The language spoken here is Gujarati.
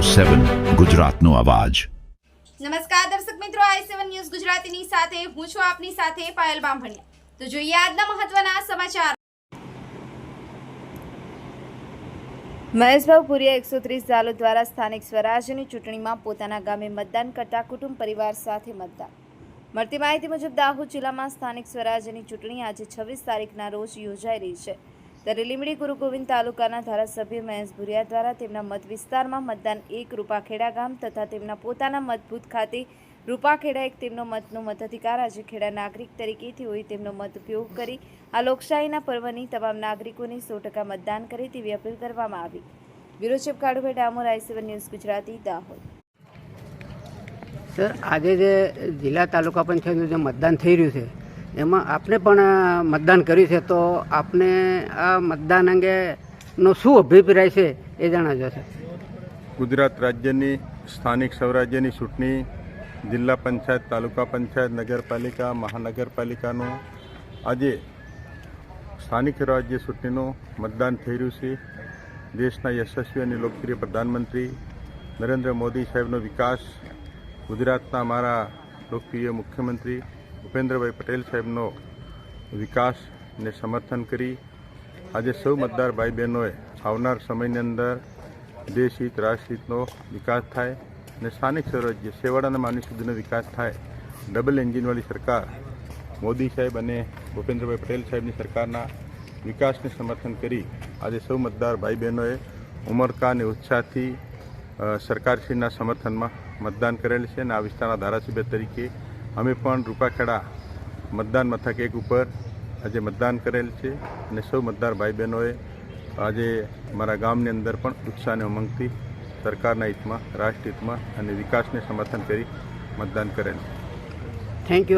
7 ગુજરાતનો અવાજ। નમસ્કાર દર્શક મિત્રો, i7 ન્યૂઝ ગુજરાતીની સાથે હું છું આપની સાથે પાયલ બામભણિયા। તો જોઈએ આજના મહત્વના સમાચાર। મહેશભાઈ પુરિયા 130 ઝાલોદ દ્વારા સ્થાનિક સ્વરાજ્યની ચૂંટણીમાં પોતાના ગામે મતદાન કરતા કુટુંબ પરિવાર સાથે મતદાન। મળતી માહિતી મુજબ દાહોદ જિલ્લામાં સ્થાનિક સ્વરાજ્યની ચૂંટણી આજે 26 તારીખના રોજ યોજાઈ રહી છે। ત્યારે લીંબડી ગુરુ ગોવિંદ તાલુકાના ધારાસભ્ય મહેશ ભુરિયા દ્વારા તેમના મત વિસ્તારમાં મતદાન 1 રૂપાખેડા ગામ તથા તેમના પોતાના મતબૂથ ખાતે રૂપાખેડા 1 તેમનો મતનો મતાધિકાર આજે ખેડા નાગરિક તરીકેથી હોય તેમનો મત ઉપયોગ કરી આ લોકશાહીના પર્વની તમામ નાગરિકોને 100% મતદાન કરે તેવી અપીલ કરવામાં આવી। Bureau chief Kalubhai Damor, i7 news Gujarati, Dahod. Sir, આજે જે જિલ્લા તાલુકા પંચાયતનું જે મતદાન થઈ રહ્યું છે એમાં આપને પણ મતદાન કર્યું છે, તો આપને આ મતદાન અંગેનો શું અભિપ્રાય છે એ જણાવજો સર। ગુજરાત રાજ્યની સ્થાનિક સ્વરાજ્યની ચૂંટણી જિલ્લા પંચાયત, તાલુકા પંચાયત, નગરપાલિકા, મહાનગરપાલિકાનું આજે સ્થાનિક સ્વરાજ્ય ચૂંટણીનું મતદાન થઈ રહ્યું છે। દેશના યશસ્વી અને લોકપ્રિય પ્રધાનમંત્રી નરેન્દ્ર મોદી સાહેબનો વિકાસ, ગુજરાતના અમારા લોકપ્રિય મુખ્યમંત્રી ભૂપેન્દ્રભાઈ પટેલ સાહેબનો વિકાસને સમર્થન કરી આજે સૌ મતદાર ભાઈ બહેનોએ આવનાર સમયની અંદર દેશ હિત, રાષ્ટ્ર હિતનો વિકાસ થાય અને સ્થાનિક સ્વરાજ્ય છેવાડાના માનવી સુધીનો વિકાસ થાય। ડબલ એન્જિનવાળી સરકાર મોદી સાહેબ અને ભૂપેન્દ્રભાઈ પટેલ સાહેબની સરકારના વિકાસને સમર્થન કરી આજે સૌ મતદાર ભાઈ બહેનોએ ઉમળકા અને ઉત્સાહથી સરકારશ્રીના સમર્થનમાં મતદાન કરેલ છે અને આ વિસ્તારના ધારાસભ્ય તરીકે અમે પણ રૂપાખેડા મતદાન મથક 1 ઉપર આજે મતદાન કરેલ છે અને સૌ મતદાર ભાઈ બહેનોએ આજે અમારા ગામની અંદર પણ ઉત્સાહ અને ઉમંગથી સરકારના હિતમાં, રાષ્ટ્ર હિતમાં અને વિકાસને સમર્થન કરી મતદાન કરેલ છે। Thank you.